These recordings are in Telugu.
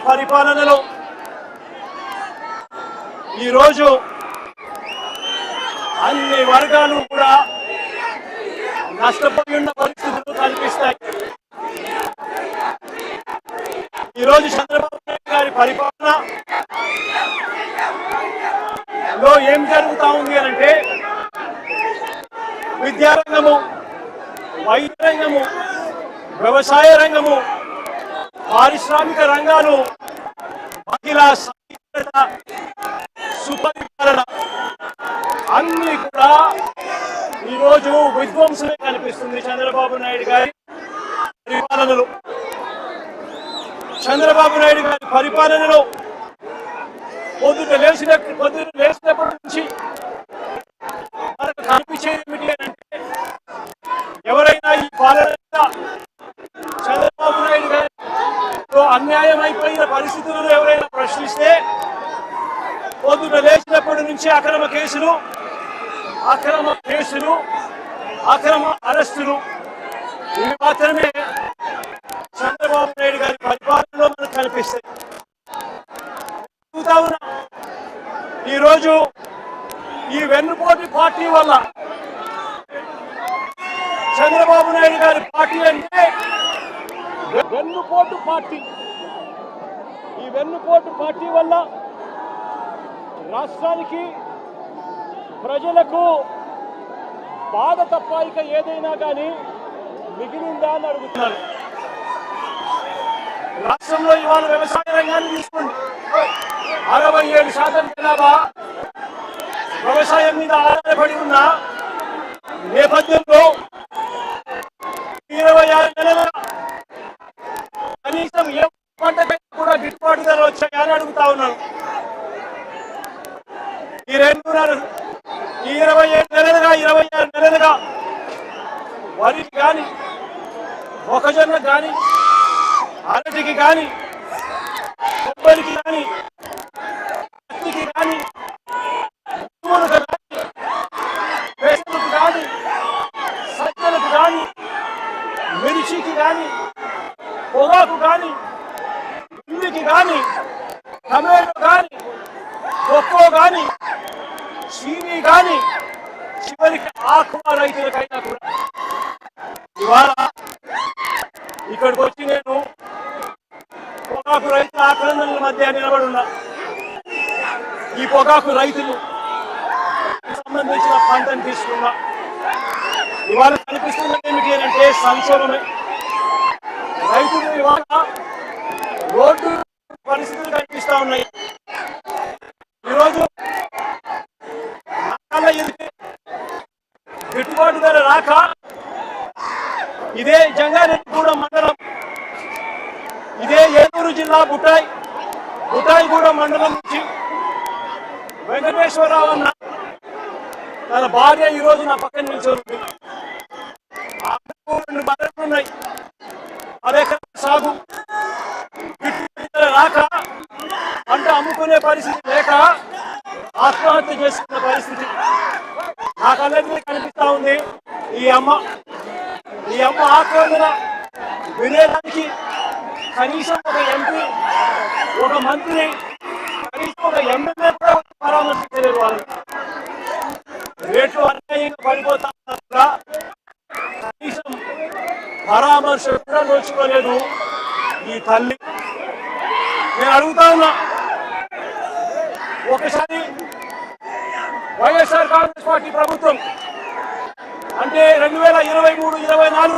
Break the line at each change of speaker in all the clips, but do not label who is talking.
పరిపాలనలో ఈరోజు అన్ని వర్గాలు కూడా నష్టపోయి ఉన్న పరిస్థితులు కనిపిస్తాయి. ఈరోజు చంద్రబాబు నాయుడు గారి పరిపాలనలో ఏం జరుగుతా ఉంది అంటే విద్యారంగము, వైద్య రంగము, వ్యవసాయ రంగము, పారిశ్రామిక రంగాలు, మహిళా సాధికారత, సుపరిపాలన అన్ని కూడా ఈరోజు విధ్వంసమే కనిపిస్తుంది చంద్రబాబు నాయుడు గారి పరిపాలనలో. చంద్రబాబు నాయుడు గారి పరిపాలనలో పొద్దున లేచినప్పటి నుంచి మనకు కనిపించేది ఏమిటి అంటే ఎవరైనా ఈ పాలన చంద్రబాబు నాయుడు గారితో అన్యాయం అయిపోయిన పరిస్థితులను ఎవరైనా ప్రశ్నిస్తే పొద్దున లేచినప్పటి నుంచి అక్రమ కేసులు, అక్రమ అరెస్టులు ఇవి మాత్రమే చంద్రబాబు నాయుడు గారి పరిపాలనలో మనకు కనిపిస్తాయి. ఈరోజు ఈ వెన్నుపోటు పార్టీ వల్ల చంద్రబాబు నాయుడు గారి పార్టీ అంటే వెన్నుపోటు పార్టీ. ఈ వెన్నుపోటు పార్టీ వల్ల రాష్ట్రానికి, ప్రజలకు బాధ తప్ప ఇక ఏదైనా కానీ మిగిలిందా అని అడుగుతున్నారు. రాష్ట్రంలో ఇవాళ వ్యవసాయ రంగాన్ని తీసుకోండి. 67% జనాభా వ్యవసాయం మీద ఆధారపడి ఉన్న నేపథ్యంలో 26 నెలలుగా కనీసం ఏ పంటకైనా కూడా గిట్టుబాటు ధర వచ్చాయని అడుగుతా ఉన్నాను. ఈ 27 నెలలుగా 26 నెలలుగా వరికి కానీ, మొక్కజొన్న కానీ, అరటికి కానీ, కొబ్బరికి కానీ, పత్తికి కానీ, పువ్వులకు కానీ, పెసలకు కానీ, సజ్జలకు కానీ, మిర్చికి కానీ, పొగాకు కానీ, ఉల్లికి కానీ, టమాటో కానీ, కొక్కో కానీ, చీనీ కానీ, చివరికి ఆకువ రైతులకైనా కూడా ఇవాళ ఇక్కడికి వచ్చి నేను పొగాకు రైతుల ఆక్రందనల మధ్య నిలబడున్నా. ఈ పొగాకు రైతులు సంబంధించిన పంటను తీసుకున్నా. ఇవాళ కనిపిస్తున్నది ఏమిటి అంటే సంక్షోభమే. రైతులు ఇవాళ రోడ్డు పరిస్థితులు కనిపిస్తా ఉన్నాయి. ఈరోజు గిట్టుబాటు ధర రాక ఇదే జంగారెడ్డిగూడెం మండలం, ఇదే ఏలూరు జిల్లా బుట్టాయిగూడెం మండలం నుంచి వెంకటేశ్వరరావు అన్న తన భార్య ఈరోజు నా పక్కన నిల్చొని 2 బర్రెలు ఉన్నాయి. 10 ఎకరాల సాగు, గిట్టుబాటు ధర రాక పంట అమ్ముకునే పరిస్థితి లేక ఆత్మహత్య చేసుకున్న పరిస్థితి నా కళ్ళకి కనిపిస్తా ఉంది. ఈ అమ్మ ఆక్రందన వినేదానికి కనీసం ఒక ఎంపీ, ఒక మంత్రి, కనీసం ఒక ఎమ్మెల్యే కూడా పరామర్శించలేదు. వాళ్ళు రేట్లు అన్యాయంగా పడిపోతా కూడా కనీసం పరామర్శ కూడా నోచుకోలేదు ఈ తల్లి. నేను అడుగుతా ఉన్నా, ఒకసారి వైఎస్ఆర్ కాంగ్రెస్ పార్టీ ప్రభుత్వం అంటే 2023-24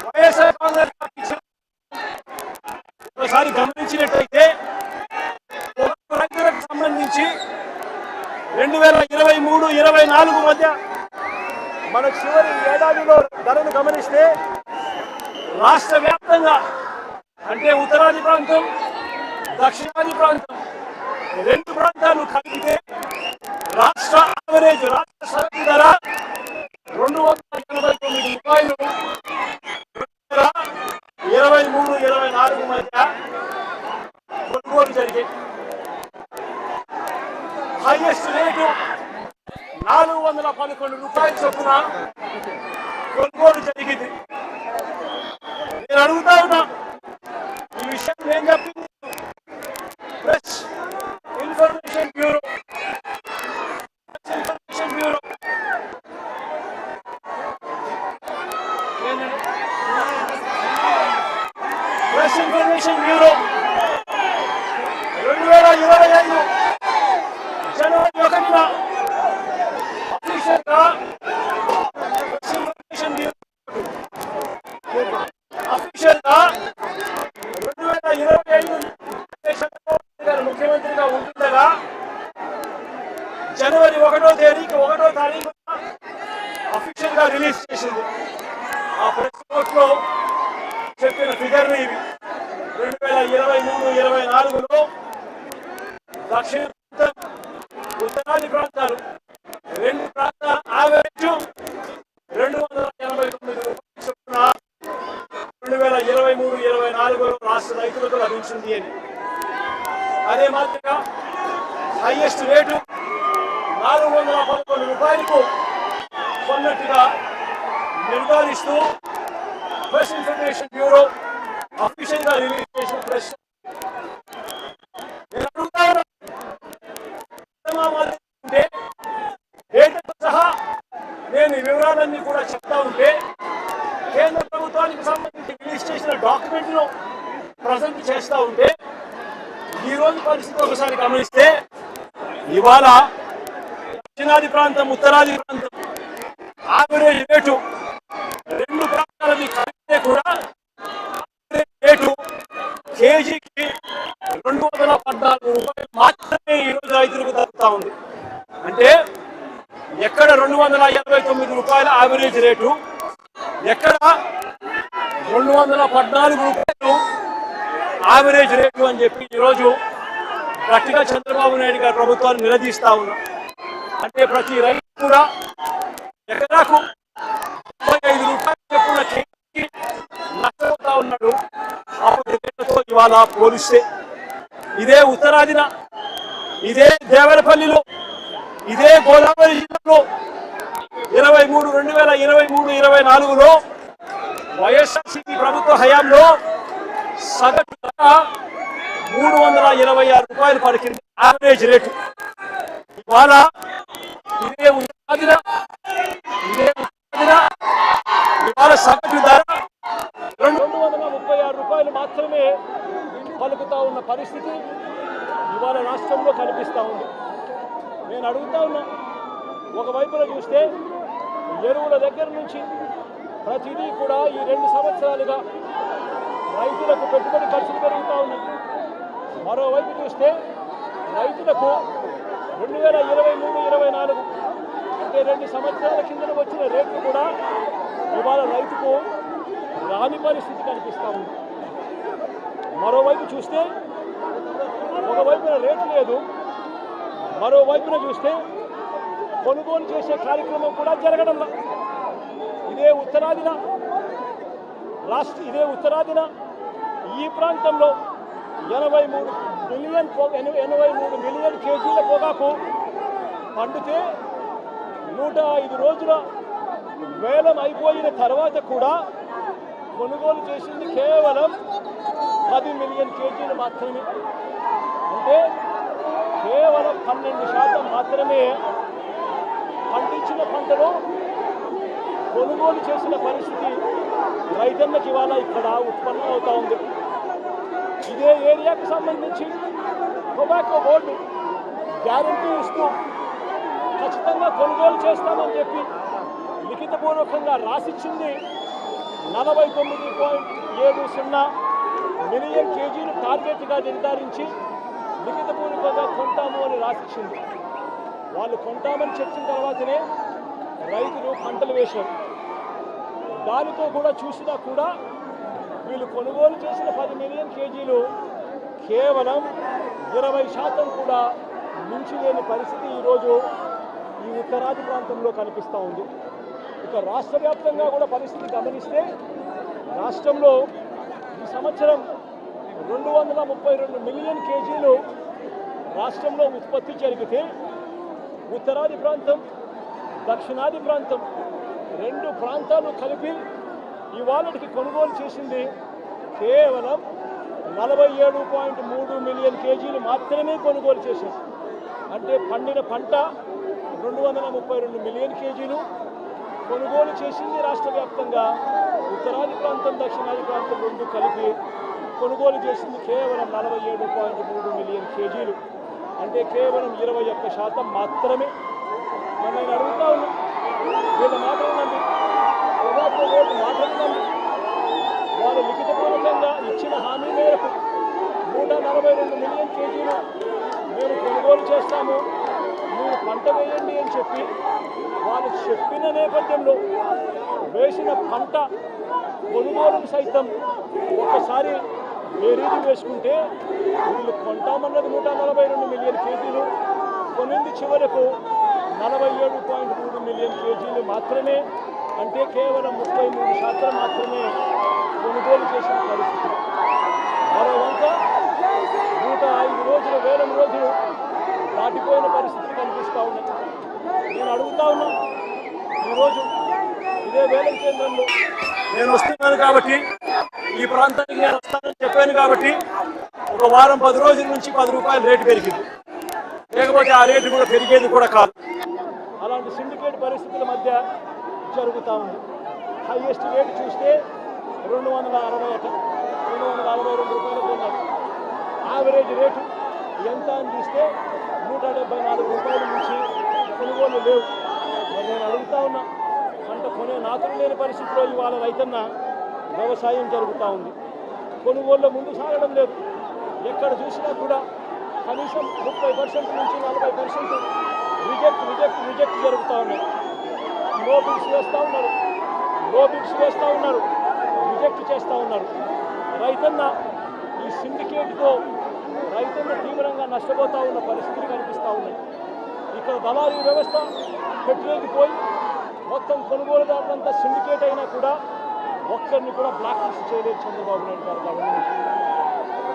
వైఎస్ఆర్ కాంగ్రెస్ పార్టీ ఒకసారి గమనించినట్టయితే రైతులకు సంబంధించి 2023-24 మధ్య మన చివరి ఏడాదిలో ధరను గమనిస్తే రాష్ట్ర వ్యాప్తంగా అంటే ఉత్తరాది ప్రాంతం, దక్షిణాది ప్రాంతం 2 ప్రాంతాలు కలిపితే రాష్ట్ర యావరేజ్, రాష్ట్ర సగటు ధర 289 రూపాయలు 23-24 మధ్య కొనుగోలు జరిగాయి. హైయెస్ట్ రేటు 411 రూపాయల చొప్పున కొనుగోలు జరిగింది. నేను అడుగుతా ఉన్నా, ఈ విషయం నేను నిన్న అఫీషియల్ గా 2025 ముఖ్యమంత్రిగా ఉంటుండగా జనవరి 1వ తేదీకి 1వ తారీఖు అఫీషియల్ గా రిలీజ్ చేసింది. ఆ ప్రెస్ నోట్ లో చెప్పిన ఫిగర్లు ఇవి. 2023-24లో దక్షిణ ప్రాంతం, ఉత్తరాది ప్రాంతాలు రెండు ప్రాంతాల యావరేజ్ 289 రూపాయలు చొప్పున 2023-24లో రాష్ట్ర రైతులకు లభించింది అని. అదే మాదిరిగా హైయెస్ట్ రేటు 411 రూపాయలకు కొన్నట్టుగా నిర్ధారిస్తూ ప్రెస్ ఇన్ఫర్మేషన్ బ్యూరో అఫీషియల్ గా రిలీజ్ చేసిన ప్రెస్. నేను అడుగుతా ఉంటే డేటాతో సహా నేను ఈ వివరాలన్నీ కూడా చెప్తా ఉంటే కేంద్ర ప్రభుత్వానికి సంబంధించి రిలీజ్ చేసిన డాక్యుమెంట్ ను ప్రజెంట్ చేస్తా ఉంటే ఈ రోజు పరిస్థితి ఒకసారి గమనిస్తే ఇవాళ దక్షిణాది ప్రాంతం, ఉత్తరాది ప్రాంతం యావరేజ్ రేటు రెండు ప్రాంతాలది కలిపితే కూడా రేటు కేజీకి 214 రూపాయలు మాత్రమే ఈ రోజు రైతులకు దొరుకుతా ఉంది. అంటే ఎక్కడ 289 రూపాయల యావరేజ్ రేటు, ఎక్కడ 214 రూపాయలు యావరేజ్ రేటు అని చెప్పి ఈరోజు గట్టిగా చంద్రబాబు నాయుడు గారు ప్రభుత్వాన్ని నిలదీస్తా ఉన్నారు. అంటే ప్రతి రైతు కూడా ఎకరాకు 35 రూపాయలు చెప్పున కేజీకి నష్టపోతా ఉన్నాడు. అప్పుడు రేట్లతో ఇవాళ పోలిస్తే ఇదే ఉత్తరాదిన, ఇదే దేవరపల్లిలో, ఇదే గోదావరి జిల్లాలో 2023-24లో వైఎస్ఆర్సీపీ ప్రభుత్వ హయాంలో సగటు ధర 326 రూపాయలు పలికింది యావరేజ్ రేటు. ఇవాళ ఇదే ఉత్తరాదిన ఇవాళ సగటు ధర 236 రూపాయలు మాత్రమే పలుకుతా ఉన్న పరిస్థితి ఇవాళ రాష్ట్రంలో కనిపిస్తూ ఉంది. నేను అడుగుతా ఉన్నా, ఒకవైపున చూస్తే ఎరువుల దగ్గర నుంచి ప్రతిదీ కూడా ఈ 2 సంవత్సరాలుగా రైతులకు పెట్టుబడి ఖర్చులు పెరుగుతూ ఉన్నాయి. మరోవైపు చూస్తే రైతులకు 2023-24 అంటే 2 సంవత్సరాల కింద వచ్చిన రేట్లు కూడా ఇవాళ రైతుకు రాని పరిస్థితి కనిపిస్తూ ఉంది. మరోవైపు చూస్తే ఒకవైపున రేటు లేదు, మరోవైపున చూస్తే కొనుగోలు చేసే కార్యక్రమం కూడా జరగడం. ఇదే ఉత్తరాదిన ఈ ప్రాంతంలో 83 మిలియన్ కేజీల పొగాకు పండితే 105 రోజుల వేలం అయిపోయిన తర్వాత కూడా కొనుగోలు చేసింది కేవలం 10 మిలియన్ కేజీలు మాత్రమే. అంటే కేవలం 12% మాత్రమే పండించిన పంటలో కొనుగోలు చేసిన పరిస్థితి రైతన్నకి ఇవాళ ఇక్కడ ఉత్పన్నం అవుతా ఉంది. ఇదే ఏరియాకు సంబంధించి టొబాకో బోర్డు గ్యారంటీ ఇస్తూ ఖచ్చితంగా కొనుగోలు చేస్తామని చెప్పి లిఖితపూర్వకంగా రాసిచ్చింది 49.70 మిలియన్ కేజీలు టార్గెట్గా నిర్ధారించి లిఖితపూర్వకంగా కొంటాము అని రాసిచ్చింది. వాళ్ళు కొంటామని చెప్పిన తర్వాతనే రైతులు పంటలు వేశారు. దానితో కూడా చూసినా కూడా వీళ్ళు కొనుగోలు చేసిన 10 మిలియన్ కేజీలు కేవలం 20% కూడా మించిలేని పరిస్థితి ఈరోజు ఈ ఉత్తరాది ప్రాంతంలో కనిపిస్తూ ఉంది. ఇక రాష్ట్ర వ్యాప్తంగా కూడా పరిస్థితి గమనిస్తే రాష్ట్రంలో ఈ సంవత్సరం 232 మిలియన్ కేజీలు రాష్ట్రంలో ఉత్పత్తి జరిగితే ఉత్తరాది ప్రాంతం, దక్షిణాది ప్రాంతం 2 ప్రాంతాలు కలిపి ఇవాళకి కొనుగోలు చేసింది కేవలం 47.3 మిలియన్ కేజీలు మాత్రమే కొనుగోలు చేసింది. అంటే పండిన పంట 232 మిలియన్ కేజీలు కొనుగోలు చేసింది రాష్ట్ర వ్యాప్తంగా. ఉత్తరాది ప్రాంతం, దక్షిణాది ప్రాంతం 2 కలిపి కొనుగోలు చేసింది కేవలం 47.3 మిలియన్ కేజీలు. అంటే కేవలం 21% మాత్రమే. నేను అడుగుతా ఉన్నా, వీళ్ళ మాటలు నమ్మి మాటలు నమ్మి వారు లిఖితపూర్వకంగా ఇచ్చిన హామీ మేరకు 142 మిలియన్ కేజీలు మేము కొనుగోలు చేస్తాము, మీరు పంట వేయండి అని చెప్పి వాళ్ళు చెప్పిన నేపథ్యంలో వేసిన పంట కొనుగోలు సైతం ఒక్కసారి బేరీజు వేసుకుంటే వీళ్ళు కొంటామన్నది 142 మిలియన్ కేజీలు, కొనింది చివరకు 47.3 మిలియన్ కేజీలు మాత్రమే. అంటే కేవలం 33% మాత్రమే కొనుగోలు చేసిన పరిస్థితి. మరో వంక 105 రోజులు, వేలం రోజులు దాటిపోయిన పరిస్థితి కనిపిస్తూ ఉన్నాయి. నేను అడుగుతా ఉన్నా, ఈరోజు ఇదే వేలం కేంద్రంలో నేను వస్తున్నాను కాబట్టి, ఈ ప్రాంతానికి నేను వస్తానని చెప్పాను కాబట్టి ఒక వారం 10 రోజుల నుంచి 10 రూపాయలు రేటు పెరిగింది, లేకపోతే ఆ రేటు కూడా పెరిగేది కూడా కాదు. అలాంటి సిండికేట్ పరిస్థితుల మధ్య జరుగుతూ ఉంది. హైయెస్ట్ రేటు చూస్తే 242 రూపాయలు కొన్నారు. యావరేజ్ రేటు ఎంత అని చూస్తే 174 రూపాయల నుంచి కొనుగోలు లేవు. మరి నేను అడుగుతా ఉన్నా, పంట కొనే నాతులు లేని పరిస్థితిలో ఇవాళ రైతన్న వ్యవసాయం జరుగుతూ ఉంది. కొనుగోళ్ళు ముందు సాగడం లేదు. ఎక్కడ చూసినా కూడా కనీసం 30% నుంచి 40% రిజెక్ట్ జరుగుతూ ఉన్నాయి. లో బిడ్స్ వేస్తూ ఉన్నారు, రిజెక్ట్ చేస్తూ ఉన్నారు. రైతన్న ఈ సిండికేట్తో రైతన్న తీవ్రంగా నష్టపోతూ ఉన్న పరిస్థితులు కనిపిస్తూ ఉన్నాయి. ఇక్కడ దళారీ వ్యవస్థ పెట్టలేకపోయి మొత్తం కొనుగోలుదారులంతా సిండికేట్ అయినా కూడా ఒక్కరిని కూడా బ్లాక్ లిస్ట్ చేయలేదు చంద్రబాబు నాయుడు గారి గవర్నమెంట్.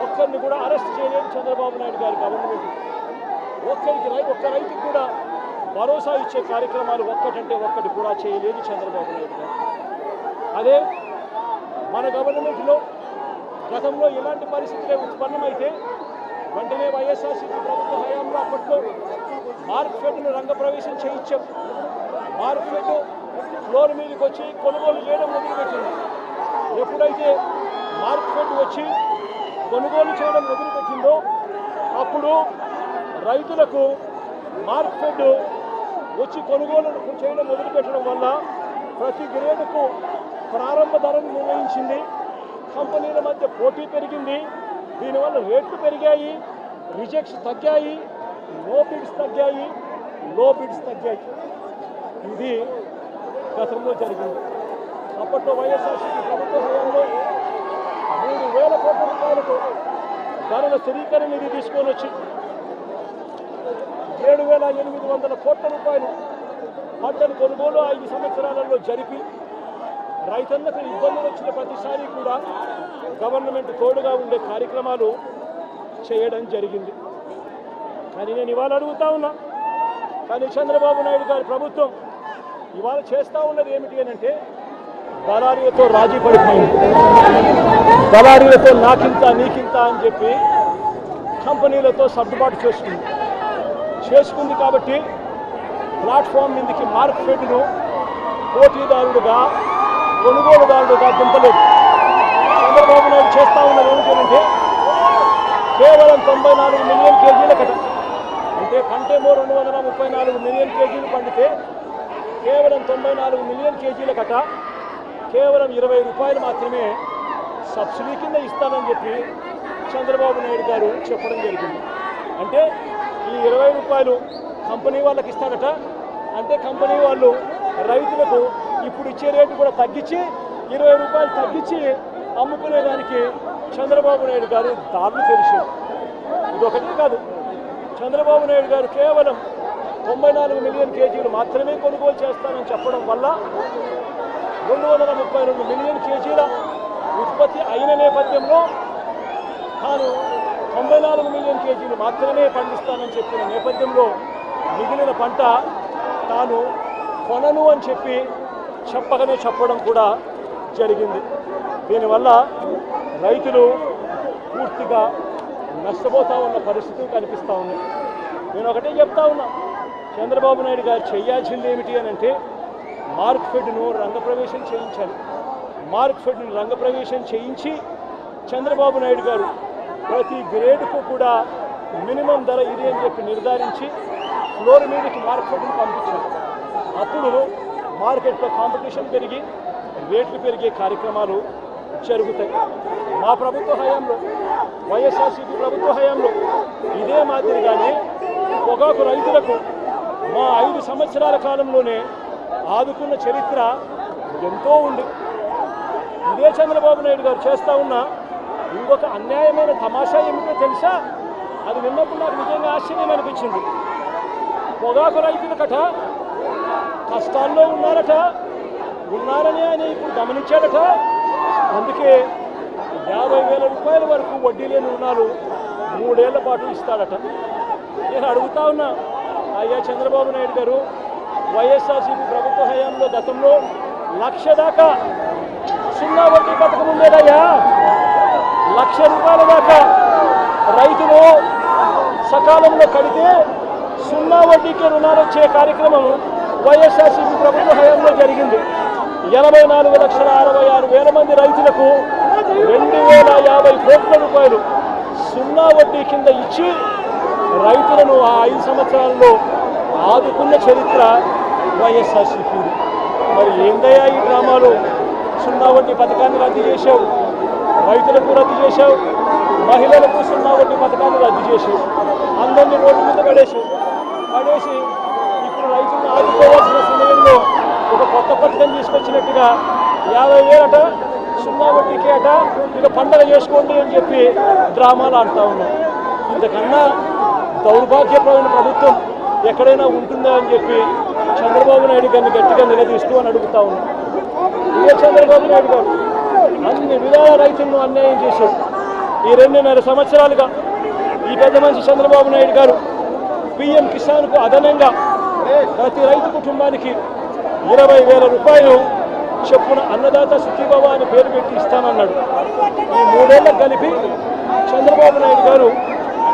ఒక్కరిని కూడా అరెస్ట్ చేయలేదు చంద్రబాబు నాయుడు గారి గవర్నమెంట్. ఒక్క రైతుకి కూడా భరోసా ఇచ్చే కార్యక్రమాలు ఒక్కటంటే ఒక్కటి కూడా చేయలేదు చంద్రబాబు నాయుడు గారు. అదే మన గవర్నమెంట్లో గతంలో ఇలాంటి పరిస్థితులే ఉత్పన్నమైతే వెంటనే వైఎస్ఆర్సీపీ ప్రభుత్వ హయాంలో అప్పట్లో మార్కెట్ను రంగప్రవేశం చేయించాం. మార్కెట్ ఫ్లోర్ మీదకి వచ్చి కొనుగోలు చేయడం మొదలుపెట్టింది. ఎప్పుడైతే మార్కెట్ వచ్చి కొనుగోలు చేయడం మొదలుపెట్టిందో అప్పుడు రైతులకు మార్కెట్ వచ్చి కొనుగోలు చేయడం మొదలుపెట్టడం వల్ల ప్రతి గ్రేడ్కు ప్రారంభ ధరను నిర్ణయించింది. కంపెనీల మధ్య పోటీ పెరిగింది. దీనివల్ల రేట్లు పెరిగాయి, రిజెక్ట్స్ తగ్గాయి, లో బిడ్స్ తగ్గాయి. ఇది గతంలో జరిగింది. అప్పట్లో వైఎస్ఆర్సీపీ ప్రభుత్వ హయాంలో 3,000 కోట్ల రూపాయలతో ధరల స్థిరీకరణ నిధి తీసుకొని వచ్చి 7,800 కోట్ల రూపాయలు పంటలు కొనుగోలు 5 సంవత్సరాలలో జరిపి రైతన్నకు ఇబ్బందులు వచ్చిన ప్రతిసారి కూడా గవర్నమెంట్ తోడుగా ఉండే కార్యక్రమాలు చేయడం జరిగింది. కానీ నేను ఇవాళ అడుగుతా ఉన్నా, కానీ చంద్రబాబు నాయుడు గారి ప్రభుత్వం ఇవాళ చేస్తూ ఉన్నది ఏమిటి అని అంటే దళారీలతో రాజీ పడిపోయింది. దళారీలతో నాకింత నీకింత అని చెప్పి కంపెనీలతో సర్దుబాటు చేసుకుంది కాబట్టి ప్లాట్ఫామ్ మీదకి మార్కెట్ను పోటీదారుడుగా కొనుగోలుదారుడుగా దింపలేదు. చంద్రబాబు నాయుడు చేస్తూ ఉన్నది ఏమిటంటే కేవలం 94 మిలియన్ కేజీల కట, అంటే పంటేమో 234 మిలియన్ కేజీలు పండితే కేవలం 94 మిలియన్ కేజీల కట కేవలం 20 రూపాయలు మాత్రమే సబ్సిడీ కింద ఇస్తానని చెప్పి చంద్రబాబు నాయుడు గారు చెప్పడం జరిగింది. అంటే ఈ 20 రూపాయలు కంపెనీ వాళ్ళకి ఇస్తాడట. అంటే కంపెనీ వాళ్ళు రైతులకు ఇప్పుడు ఇచ్చే రేటు కూడా తగ్గించి 20 రూపాయలు తగ్గించి అమ్ముకునేదానికి చంద్రబాబు నాయుడు గారు దారులు తెలిసారు. ఇదొకటి కాదు, చంద్రబాబు నాయుడు గారు కేవలం 94 మిలియన్ కేజీలు మాత్రమే కొనుగోలు చేస్తానని చెప్పడం వల్ల 232 మిలియన్ కేజీల ఉత్పత్తి అయిన నేపథ్యంలో తాను 94 మిలియన్ కేజీలు మాత్రమే పండిస్తానని చెప్పిన నేపథ్యంలో మిగిలిన పంట తాను కొనను అని చెప్పడం కూడా జరిగింది. దీనివల్ల రైతులు పూర్తిగా నష్టపోతూ ఉన్న పరిస్థితులు కనిపిస్తూ ఉన్నాయి. నేను ఒకటే చెప్తా ఉన్నా, చంద్రబాబు నాయుడు గారు చేయాల్సింది ఏమిటి అని అంటే మార్కెట్ను రంగప్రవేశం చేయించాలి. మార్కెట్ను రంగప్రవేశం చేయించి చంద్రబాబు నాయుడు గారు ప్రతి గ్రేడ్కు కూడా మినిమం ధర ఇది అని చెప్పి నిర్ధారించి ఫ్లోర్ మీదకి మార్కెట్ని పంపించారు. అప్పుడు మార్కెట్లో కాంపిటీషన్ పెరిగి రేట్లు పెరిగే కార్యక్రమాలు జరుగుతాయి. మా ప్రభుత్వ హయాంలో, వైఎస్ఆర్సీపీ ప్రభుత్వ హయాంలో ఇదే మాదిరిగానే పొగాకు రైతులకు మా 5 సంవత్సరాల కాలంలోనే ఆదుకున్న చరిత్ర ఎంతో ఉంది. ఇదే చంద్రబాబు నాయుడు గారు చేస్తూ ఉన్న ఇంకొక అన్యాయమైన తమాషా ఏమిటో తెలుసా? అది విన్నప్పుడు నాకు నిజంగా ఆశ్చర్యం అనిపించింది. పొగాకు రైతులకట కష్టాల్లో ఉన్నారని ఆయన ఇప్పుడు గమనించాడట. అందుకే 50,000 రూపాయల వరకు వడ్డీ లేని రుణాలు 3 ఏళ్ల పాటు ఇస్తాడట. నేను అడుగుతా ఉన్నా, అయ్యా చంద్రబాబు నాయుడు గారు, వైఎస్ఆర్సీపీ ప్రభుత్వ హయాంలో గతంలో 1,00,000 దాకా సున్నా వడ్డీ పథకం ఉండేదయ్యా. 1,00,000 రూపాయల దాకా రైతులు సకాలంలో కడితే సున్నా వడ్డీకి రుణాలు వచ్చే కార్యక్రమం వైఎస్ఆర్సీపీ ప్రభుత్వ హయాంలో జరిగింది. 84,66,000 మంది రైతులకు 2,050 కోట్ల రూపాయలు సున్నా వడ్డీ కింద ఇచ్చి రైతులను ఆ 5 సంవత్సరాల్లో ఆదుకున్న చరిత్ర వైఎస్ఆర్సీపీ. మరి ఏందయ్యా ఈ డ్రామాలు? సున్నా వడ్డీ పథకాన్ని రద్దు చేశావు, రైతులకు రద్దు చేశావు, మహిళలకు సున్నా వడ్డీ పథకాన్ని రద్దు చేశావు, అందరినీ రోడ్డు మీద పడేసి ఇప్పుడు రైతులను ఆదుకోవాల్సిన సమయంలో ఒక కొత్త పథకం తీసుకొచ్చినట్టుగా 50,000 అట సున్నా వడ్డీకి అట ఇక పండగ చేసుకోండి అని చెప్పి డ్రామాలు ఆడుతూ ఉన్నాం. ఇంతకన్నా దౌర్భాగ్యమైన ప్రభుత్వం ఎక్కడైనా ఉంటుందా అని చెప్పి చంద్రబాబు నాయుడు గారిని గట్టిగా నిలదీస్తూ అని అడుగుతా ఉన్నాం. ఇదే చంద్రబాబు నాయుడు గారు అన్ని విధాల రైతులను అన్యాయం చేశారు. ఈ 2.5 సంవత్సరాలుగా ఈ పెద్ద మనిషి చంద్రబాబు నాయుడు గారు పిఎం కిసాన్కు అదనంగా ప్రతి రైతు కుటుంబానికి 20,000 రూపాయలు చొప్పున అన్నదాత సుఖీభవ అని పేరు పెట్టి ఇస్తానన్నాడు. ఈ 3 ఏళ్ళకు కలిపి చంద్రబాబు నాయుడు గారు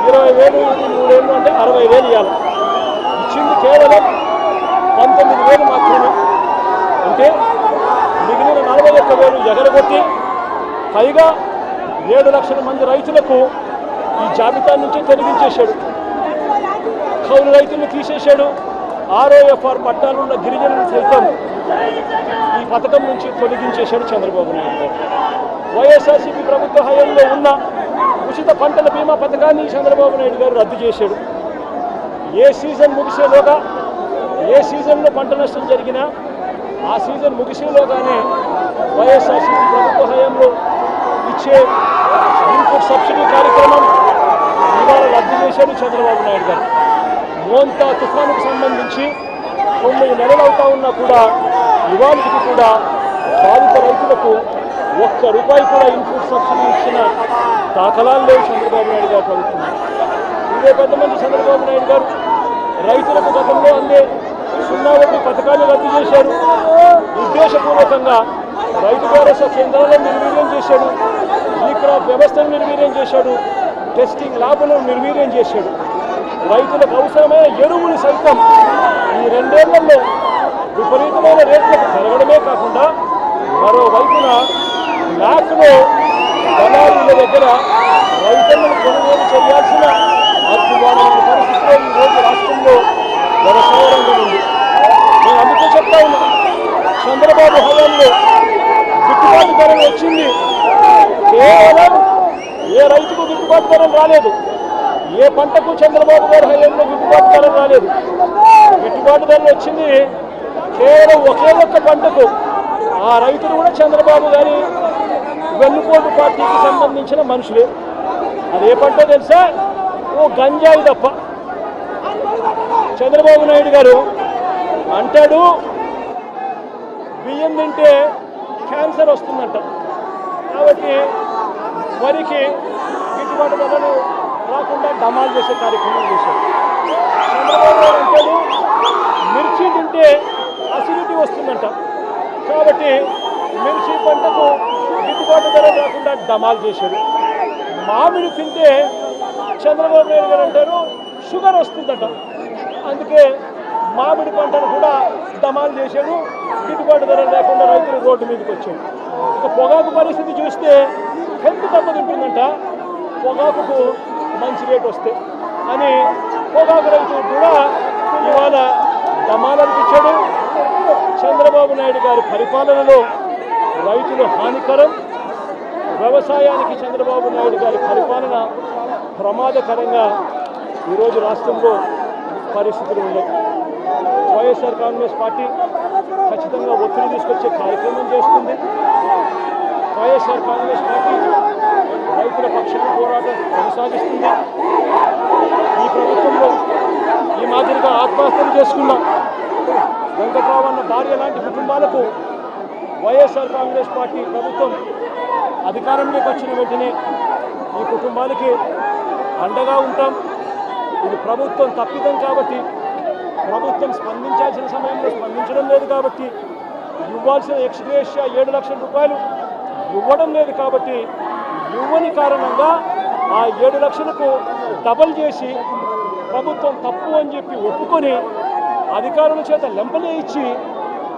20,000 3 ఏళ్ళు అంటే 60,000 ఇవ్వాలి. ఇచ్చింది కేవలం 19,000 మాత్రమే. అంటే మిగిలిన 41,000 ఎగరగొట్టి పైగా 7 లక్షల మంది రైతులకు ఈ జాబితా నుంచి తొలగించేశాడు. కౌలు రైతులను తీసేశాడు. ROFR పట్టాలున్న గిరిజనులు సైతం ఈ పథకం నుంచి తొలగించేశాడు చంద్రబాబు నాయుడు గారు. వైఎస్ఆర్సీపీ ప్రభుత్వ హయాంలో ఉన్న ఉచిత పంటల బీమా పథకాన్ని చంద్రబాబు నాయుడు గారు రద్దు చేశాడు. ఏ సీజన్ ముగిసేలోగా, ఏ సీజన్లో పంట నష్టం జరిగినా ఆ సీజన్ ముగిసేలోగానే వైఎస్ఆర్సీపీ ప్రభుత్వ హయాంలో ఇచ్చే ఇన్పుట్ సబ్సిడీ కార్యక్రమం ఇవాళ రద్దు చేశాడు చంద్రబాబు నాయుడు గారు. మోంతా తుఫానుకు సంబంధించి 9 నెలలు అవుతా ఉన్నా కూడా ఇవాళకి కూడా బాధిత రైతులకు ₹1 కూడా ఇన్పుట్ సబ్సిడీ ఇచ్చిన దాఖలాలు లేవు చంద్రబాబు నాయుడు గారు ప్రభుత్వం. ఇదే పెద్ద మంది చంద్రబాబు నాయుడు గారు రైతులకు గతంలో అందే సున్నా వడ్డీ పథకాన్ని రద్దు చేశారు. ఉద్దేశపూర్వకంగా రైతు భరోసా కేంద్రాలను నిర్వీర్యం చేశాడు. ఈ క్రాప్ వ్యవస్థను నిర్వీర్యం చేశాడు. టెస్టింగ్ ల్యాబ్లను నిర్వీర్యం చేశాడు. రైతులకు అవసరమైన ఎరువులు సైతం ఈ 2 ఏళ్లలో విపరీతమైన రేట్లకు పెరగడమే కాకుండా మరోవైపున బ్లాక్లో దళారుల దగ్గర రైతులను కొనుగోలు చేయాల్సిన అద్భుతమైన పరిస్థితిలో ఈరోజు రాష్ట్రంలో వ్యవసాయ రంగం ఉంది. నేను అందుకే చెప్తా ఉన్నా, చంద్రబాబు హయాంలో గిట్టుబాటు ధరలు వచ్చింది. కేవలం ఏ రైతుకు గిట్టుబాటు ధరలు రాలేదు. ఏ పంటకు చంద్రబాబు గారి హయాంలో గిట్టుబాటు ధరలు రాలేదు. గిట్టుబాటు ధరలు వచ్చింది కేవలం ఒకే ఒక్క పంటకు. ఆ రైతులు కూడా చంద్రబాబు గారి వెన్నుపోటు పార్టీకి సంబంధించిన మనుషులే. అదే పంట తెలుసా? ఓ గంజాయి తప్ప. చంద్రబాబు నాయుడు గారు అంటాడు బియ్యం తింటే క్యాన్సర్ వస్తుందంట, కాబట్టి వరికి గిట్టుబాటు ధరలు రాకుండా డమాల్ చేసే కార్యక్రమం చేశారు. చంద్రబాబు గారు అంటాడు మిర్చి తింటే అసిడిటీ వస్తుందంట, కాబట్టి మిర్చి పంటకు గిట్టుబాటు ధర రాకుండా డమాల్ చేశాడు. మామిడి తింటే చంద్రబాబు నాయుడు గారు అంటారు షుగర్ వస్తుందట, అందుకే మామిడి పంటను కూడా డమాల్ చేశాడు. గిట్టుబాటు ధర లేకుండా రైతులు రోడ్డు మీదకి వచ్చాడు. ఇక పొగాకు పరిస్థితి చూస్తే హెల్త్ దెబ్బతింటుందంట. పొగాకుకు మంచి రేటు వస్తే అని పొగాకు రైతులు కూడా ఇవాళ దమాలనిపించాడు. చంద్రబాబు నాయుడు గారి పరిపాలనలో రైతులు హానికరం, వ్యవసాయానికి చంద్రబాబు నాయుడు గారి పరిపాలన ప్రమాదకరంగా ఈరోజు రాష్ట్రంలో పరిస్థితులు ఉన్నాయి. వైఎస్ఆర్ కాంగ్రెస్ పార్టీ ఖచ్చితంగా ఒత్తిడి తీసుకొచ్చే కార్యక్రమం చేస్తుంది. వైఎస్ఆర్ కాంగ్రెస్ పార్టీ రైతుల పక్షాన పోరాటం కొనసాగిస్తుంది. ఈ ప్రభుత్వంలో ఈ మాదిరిగా ఆత్మహత్యలు చేసుకున్న వెంకట్రావు అన్న భార్య లాంటి కుటుంబాలకు వైఎస్ఆర్ కాంగ్రెస్ పార్టీ ప్రభుత్వం అధికారంలోకి వచ్చిన వెంటనే ఈ కుటుంబానికి అండగా ఉంటాం. ఇది ప్రభుత్వం తప్పిదం కాబట్టి, ప్రభుత్వం స్పందించాల్సిన సమయంలో స్పందించడం లేదు కాబట్టి, ఇవ్వాల్సిన ఎక్స్గ్రేషియా 7 లక్షల రూపాయలు ఇవ్వడం లేదు కాబట్టి, ఇవ్వని కారణంగా ఆ 7 లక్షలకు డబల్ చేసి ప్రభుత్వం తప్పు అని చెప్పి ఒప్పుకొని అధికారుల చేత లెంపలే ఇచ్చి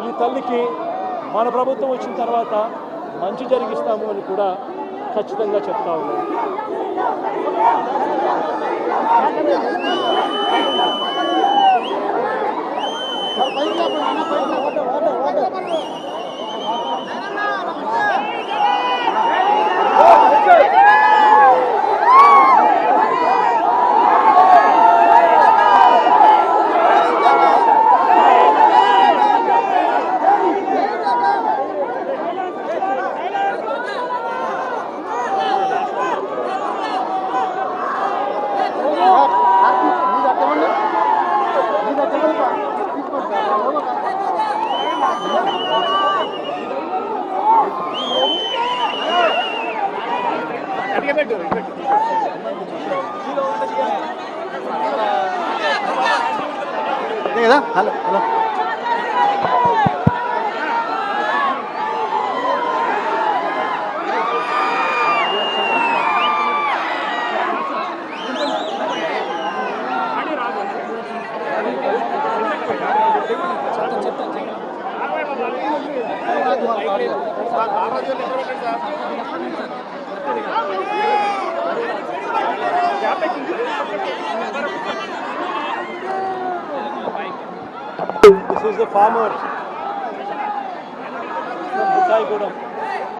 ఈ తల్లికి మన ప్రభుత్వం వచ్చిన తర్వాత మంచి జరిగిస్తాము అని కూడా ఖచ్చితంగా చెప్తా ఉన్నాను.
Hello hello
This is the farmer from Buthaigudam.